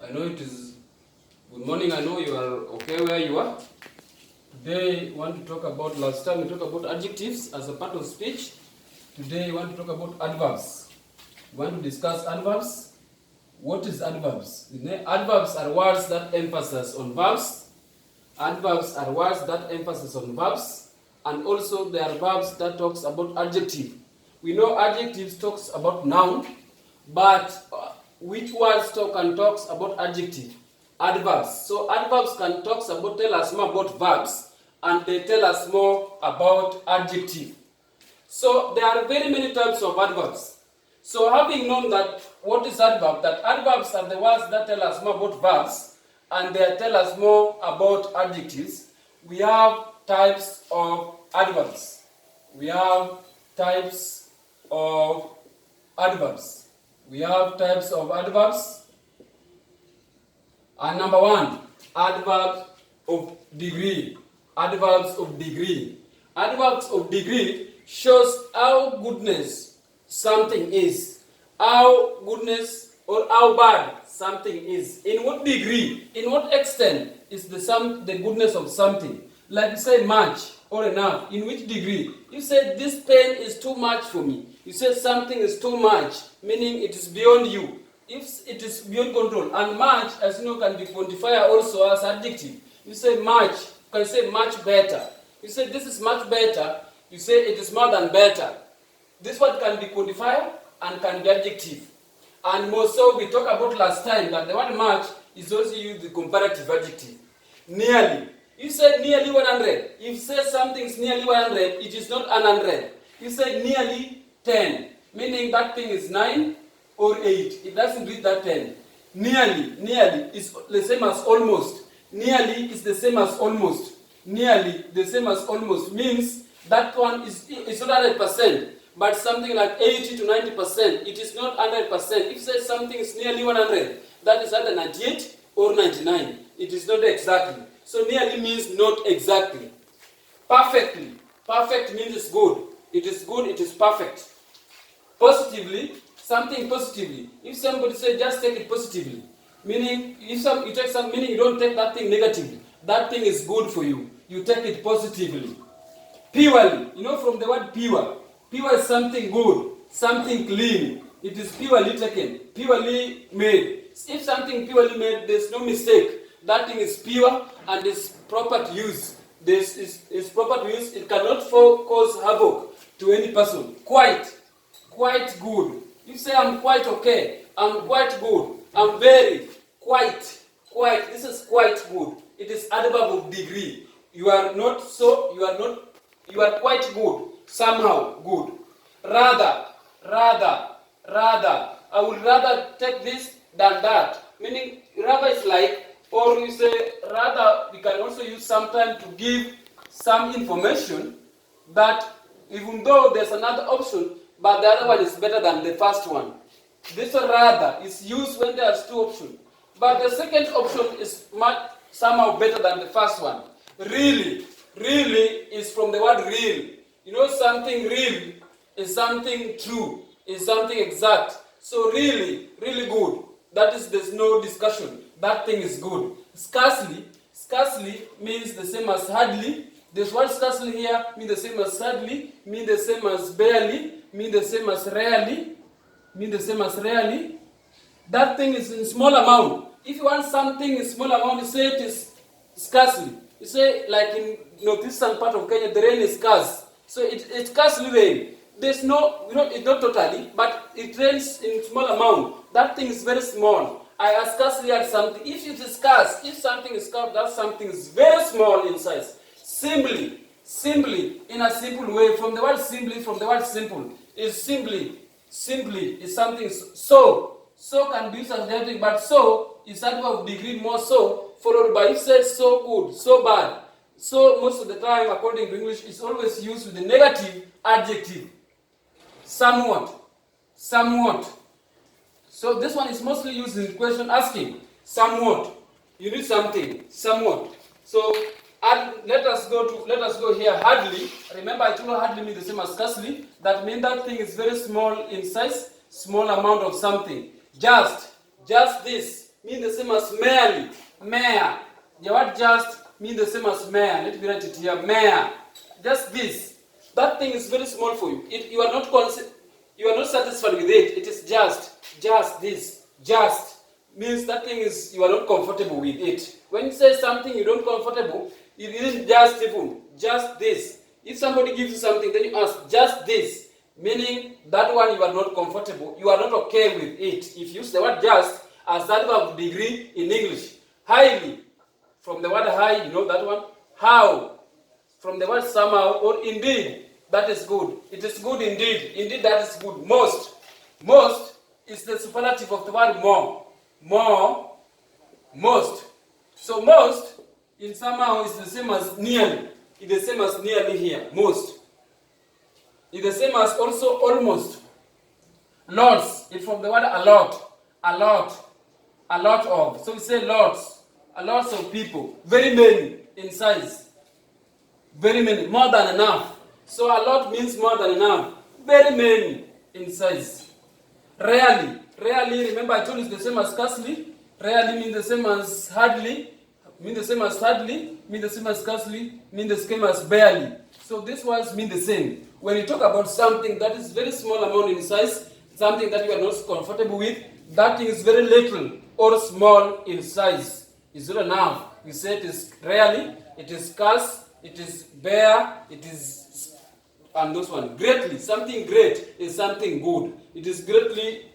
I know it is good morning. I know you are okay where you are. Today, I want to talk about, last time we talked about adjectives as a part of speech. Today, I want to talk about adverbs. We want to discuss adverbs. What is adverbs? Adverbs are words that emphasize on verbs. Adverbs are words that emphasize on verbs. And also, there are verbs that talks about adjective. We know adjectives talks about noun, but which words can talks about adjective? Adverbs. So adverbs can tell us more about verbs, and they tell us more about adjective. So there are very many types of adverbs. So having known that what is adverb, that adverbs are the words that tell us more about verbs, and they tell us more about adjectives, we have types of adverbs. We have types of adverbs. We have types of adverbs. And number one, adverbs of degree. Adverbs of degree. Adverbs of degree shows how goodness something is. How goodness or how bad something is. In what degree, in what extent is the goodness of something. Like you say much or enough. In which degree? You say this pain is too much for me. You say something is too much, meaning it is beyond you. If it is beyond control, and much, as you know, can be quantifier also as adjective. You say much, you can say much better. You say this is much better, you say it is more than better. This word can be quantifier and can be adjective. And more so, we talked about last time that the word much is also used the comparative adjective. Nearly. You say nearly 100. If you say something is nearly 100, it is not 100. You say nearly 10, meaning that thing is 9 or 8. It doesn't reach that 10. Nearly is the same as almost. Nearly is the same as almost. Nearly the same as almost means that one is not 100%, but something like 80 to 90%. It is not 100%. If you say something is nearly 100, that is either 98 or 99. It is not exactly. So nearly means not exactly. Perfectly. Perfect means it's good. It is good, it is perfect. Positively, something positively. If somebody say just take it positively, meaning if you take some, meaning you don't take that thing negatively. That thing is good for you. You take it positively. Purely, you know from the word pure. Pure is something good, something clean. It is purely taken, purely made. If something purely made, there's no mistake. That thing is pure and is proper to use. This is proper to use. It cannot cause havoc to any person. Quite good. You say I'm quite okay. I'm quite good. I'm very quite. This is quite good. It is adverb of degree. You are not so. You are quite good. Somehow good. Rather. I would rather take this than that. Meaning rather is like. Or you say, rather, we can also use sometimes to give some information that even though there's another option, but the other one is better than the first one. This rather is used when there's two options. But the second option is much somehow better than the first one. Really is from the word real. You know, something real is something true, is something exact. So really good. That is, there's no discussion. That thing is good. Scarcely means the same as hardly. This word scarcely here means the same as hardly, means the same as barely, means the same as rarely, That thing is in small amount. If you want something in small amount, you say it is scarcely. You say like in northeastern part of Kenya, the rain is scarce. So it scarcely rain. There's no, it's not totally, but it rains in small amount. That thing is very small. I scarcely had something. If it is scarce, if something is scarce, that something is very small in size. Simply, in a simple way, from the word simple, is simply is something so can be used as adjective, but so is adverb of degree more so, followed by if says so good, so bad. So most of the time, according to English, is always used with the negative adjective. Somewhat. So this one is mostly used in question asking. Somewhat. You need something. Somewhat. So let us go here. Hardly. Remember, I told you hardly means the same as scarcely. That means that thing is very small in size, small amount of something. Just this means the same as merely. Mere. The word just means the same as mere. Let me write it here. Mere. Just this. That thing is very small for you. You are not satisfied with it. It is just this. Just means that thing is you are not comfortable with it. When you say something you don't comfortable, it isn't just even just this. If somebody gives you something, then you ask just this, meaning that one you are not comfortable, you are not okay with it. If you use the word just as that of degree in English, highly, from the word high, you know that one, how, from the word somehow, or indeed, that is good. It is good indeed. Indeed, that is good. Most. Most is the superlative of the word more. More. Most. So most in somehow is the same as nearly. It's the same as nearly here. Most. It's the same as also almost. Lots. It's from the word a lot. A lot. A lot of. So we say lots. A lot of people. Very many in size. Very many. More than enough. So a lot means more than enough. Very many in size. Rarely. Rarely, remember I told you it's the same as scarcely. Rarely means the same as hardly. Mean the same as hardly. Mean the same as scarcely. Mean the same as barely. So these words mean the same. When you talk about something that is very small amount in size, something that you are not comfortable with, that is very little or small in size. It's not enough. We say it is rarely, it is scarce, it is bare, it is, and those one. Greatly, something great is something good. It is greatly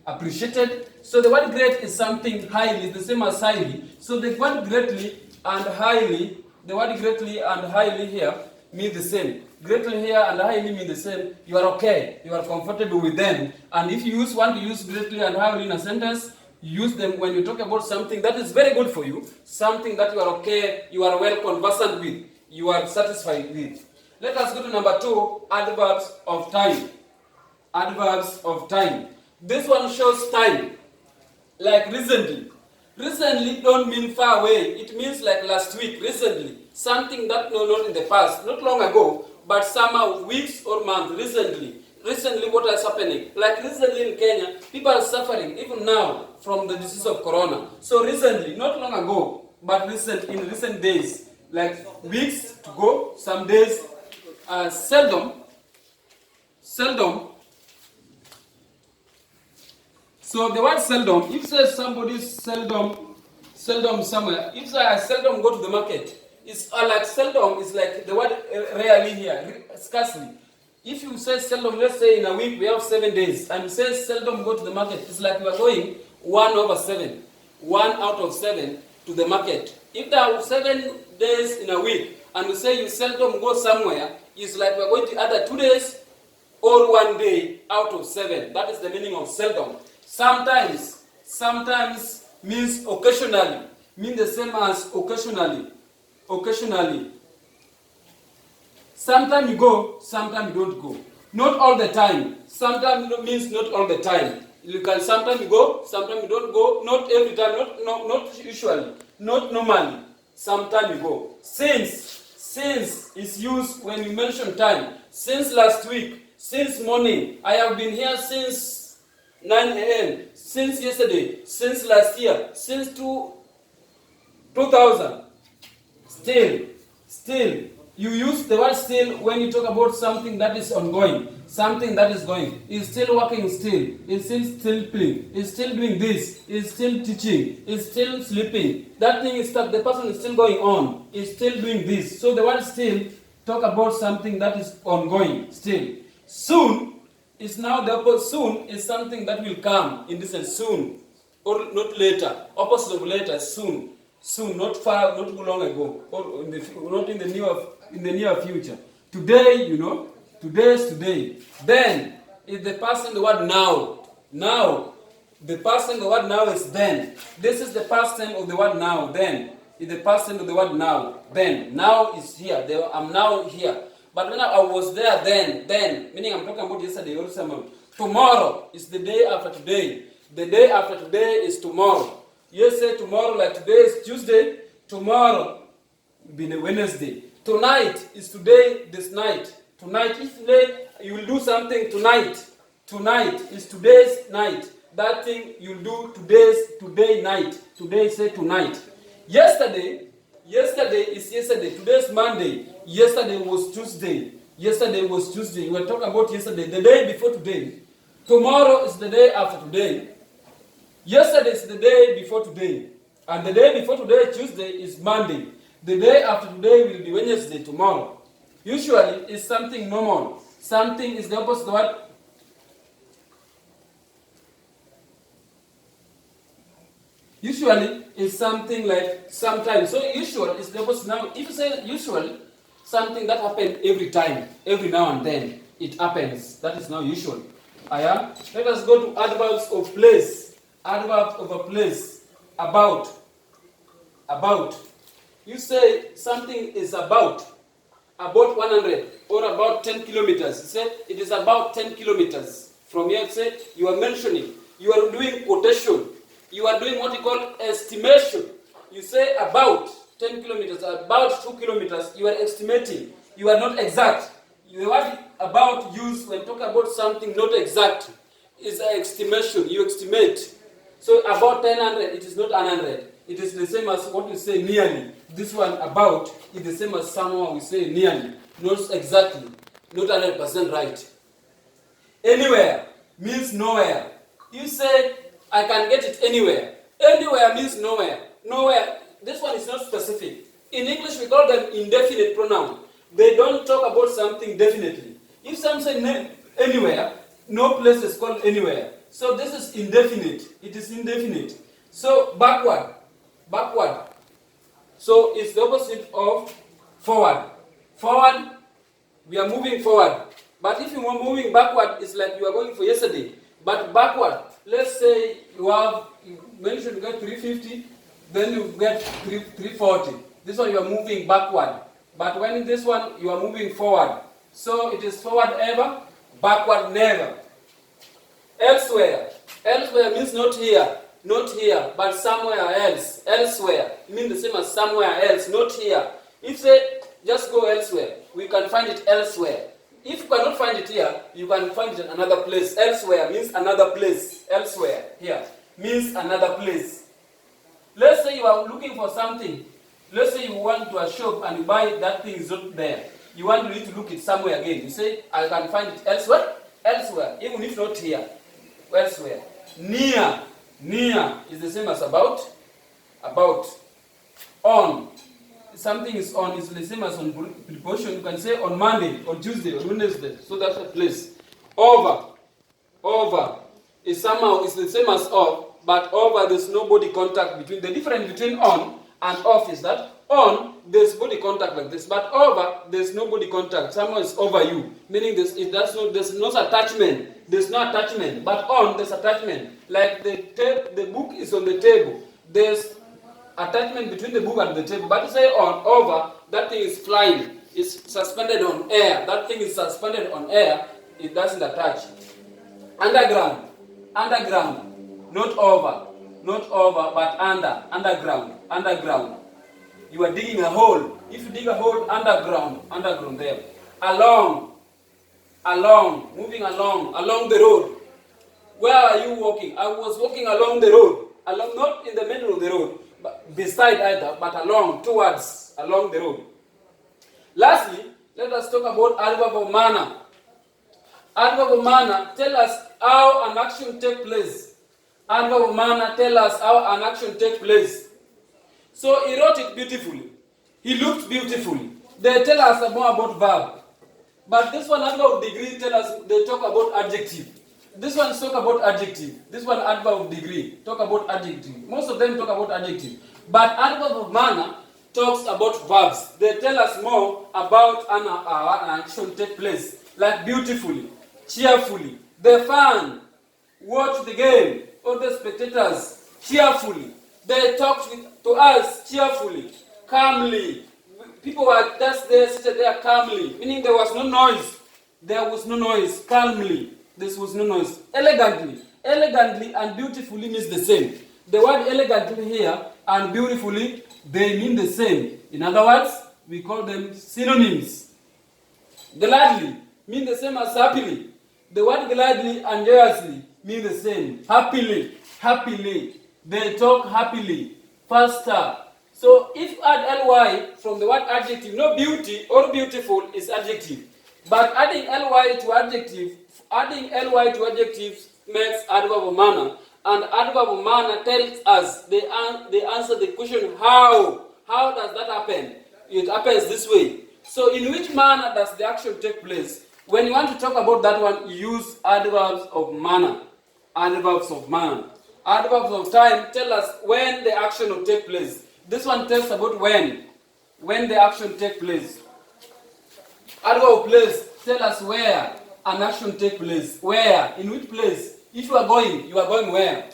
appreciated. So the word great is something highly, the same as highly. So the word greatly and highly, the word greatly and highly here mean the same. Greatly here and highly mean the same. You are okay. You are comfortable with them. And if you want to use greatly and highly in a sentence, use them when you talk about something that is very good for you, something that you are okay, you are well conversant with, you are satisfied with. Let us go to number 2, adverbs of time. Adverbs of time. This one shows time, like recently. Recently don't mean far away. It means like last week, recently. Something that not in the past, not long ago, but somehow weeks or months, recently. Recently what is happening? Like recently in Kenya, people are suffering, even now, from the disease of corona. So recently, not long ago, but in recent days, like weeks to go, some days, seldom. So the word seldom, if says somebody is seldom somewhere, if I seldom go to the market, it's like seldom is like the word rarely here, scarcely. If you say seldom, let's say in a week we have 7 days, and you say seldom go to the market, it's like we are going 1/7, 1 out of 7 to the market. If there are 7 days in a week, and you say you seldom go somewhere, it's like we are going to either 2 days or 1 day out of 7. That is the meaning of seldom. Sometimes means occasionally, mean the same as occasionally. Sometimes you go, sometimes you don't go. Not all the time. Sometimes means not all the time. You can sometimes you go, sometimes you don't go. Not every time, not usually, not normally. Sometimes you go. Since is used when you mention time. Since last week, since morning, I have been here since 9 a.m., since yesterday, since last year, since 2000. Still. You use the word still when you talk about something that is ongoing, something that is going. Is still working still, is still playing, is still doing this, is still teaching, is still sleeping. That thing is stuck, the person is still going on, is still doing this. So the word still talk about something that is ongoing, still. Soon is now the opposite. Soon is something that will come in this sense, soon, or not later. Opposite of later, soon. Soon, not far, not long ago, or not in the near future. Today, today is today. Then is the past in the word now. Now, the past in the word now is then. This is the past tense of the word now. Then is the past tense of the word now. Then now is here. I'm now here. But when I was there, then meaning I'm talking about yesterday or something. Tomorrow is the day after today. The day after today is tomorrow. You say tomorrow, like today is Tuesday, tomorrow will be Wednesday. Tonight is today, this night. Tonight, if today you will do something tonight. Tonight is today's night. that thing you do today night. Today say tonight. Yesterday is yesterday. Today's Monday. Yesterday was Tuesday. Yesterday was Tuesday. We were talking about yesterday. The day before today. Tomorrow is the day after today. Yesterday is the day before today. And the day before today, Tuesday, is Monday. The day after today will be Wednesday, tomorrow. Usually, it's something normal. Something is the opposite of what? Usually, it's something like sometimes. So, usual is the opposite. Now, if you say usual, something that happens every time, every now and then, it happens. That is now usual. Let us go to adverbs of place. Adverbs of a place. About. About. You say something is about 100 or about 10 kilometers. You say it is about 10 kilometers. From here, say you are mentioning, you are doing quotation, you are doing what you call estimation. You say about 10 kilometers, about 2 kilometers, you are estimating. You are not exact. The word about used when talking about something not exact is an estimation. You estimate. So about 100, it is not 100. It is the same as what we say nearly. This one about is the same as someone we say nearly. Not exactly. Not 100% right. Anywhere means nowhere. You say, I can get it anywhere. Anywhere means nowhere. Nowhere. This one is not specific. In English, we call them indefinite pronoun. They don't talk about something definitely. If some say anywhere, no place is called anywhere. So this is indefinite. It is indefinite. So backward. Backward. So it's the opposite of forward. Forward, we are moving forward. But if you are moving backward, it's like you are going for yesterday. But backward, let's say you mentioned you get 350, then you get 340. This one you are moving backward. But when in this one, you are moving forward. So it is forward ever, backward never. Elsewhere. Elsewhere means not here. Not here, but somewhere else. Elsewhere. It means the same as somewhere else, not here. If say, just go elsewhere, we can find it elsewhere. If you cannot find it here, you can find it in another place. Elsewhere means another place. Elsewhere, here, means another place. Let's say you are looking for something. Let's say you went to a shop and you buy it, that thing is not there. You need to look it somewhere again. You say, I can find it elsewhere. Elsewhere, even if not here. Elsewhere. Near. Near is the same as about. About. On. Something is on is the same as on preposition. You can say on Monday, on Tuesday, on Wednesday. So that's a place. Over. Over is somehow is the same as off, but over there's no body contact between. The difference between on and off is that on there's body contact like this, but over there's no body contact. Someone is over you, meaning there's no attachment. There's no attachment, but on there's attachment. Like the book is on the table. There's attachment between the book and the table. But to say on, over, that thing is flying. It's suspended on air. That thing is suspended on air. It doesn't attach. Underground. Underground. Not over. Not over, but under. Underground. Underground. You are digging a hole. If you dig a hole underground, underground there. Along. Along. Moving along. Along the road. Where are you walking? I was walking along the road. Along, not in the middle of the road, but beside either, but along the road. Lastly, let us talk about adverb of manner. Adverb of manner tell us how an action takes place. Adverb of manner tell us how an action takes place. So he wrote it beautifully. He looked beautifully. They tell us more about verb. But this one, adverb of degree, they talk about adjective. This one talk about adjective. This one adverb of degree talk about adjective. Most of them talk about adjective. But adverb of manner talks about verbs. They tell us more about an action take place. Like beautifully, cheerfully. The fan, watch the game. All the spectators, cheerfully. They talk to us cheerfully, calmly. People were just there, seated there calmly. Meaning there was no noise. There was no noise. Calmly. This was no noise. Elegantly. Elegantly and beautifully means the same. The word elegantly here and beautifully, they mean the same. In other words, we call them synonyms. Gladly mean the same as happily. The word gladly and joyously mean the same. Happily, happily. They talk happily, faster. So if you add ly from the word adjective, no beauty or beautiful is adjective. But adding ly to adjectives makes adverb of manner. And adverb of manner tells us they answer the question how. How does that happen? It happens this way. So in which manner does the action take place? When you want to talk about that one, you use adverbs of manner. Adverbs of manner. Adverbs of time tell us when the action will take place. This one tells about when the action take place. Adverb of place tell us where an action take place. Where? In which place? If you are going where?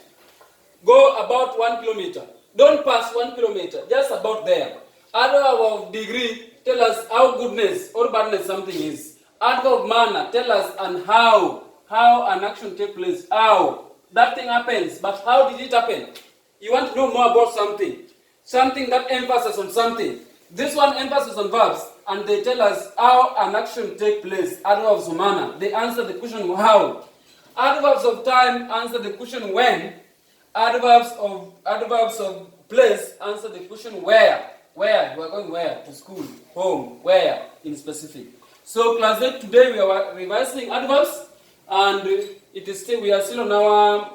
Go about 1 kilometer. Don't pass 1 kilometer, just about there. Adverb of degree tell us how goodness or badness something is. Adverb of manner tell us and how an action take place. How that thing happens, but how did it happen? You want to know more about something that emphasizes on something. This one emphasizes on verbs, and they tell us how an action take place. Adverbs of manner, they answer the question how. Adverbs of time answer the question when. Adverbs of place answer the question where. Where? You are going where? To school, home, where? In specific. So class 8 today we are revising adverbs, and we are still on our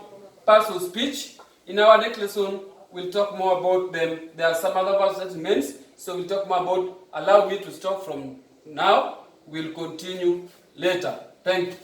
parts of speech. In our next lesson, we'll talk more about them. There are some other verbs that remains, so we'll talk more about. Allow me to stop from now. We'll continue later. Thank you.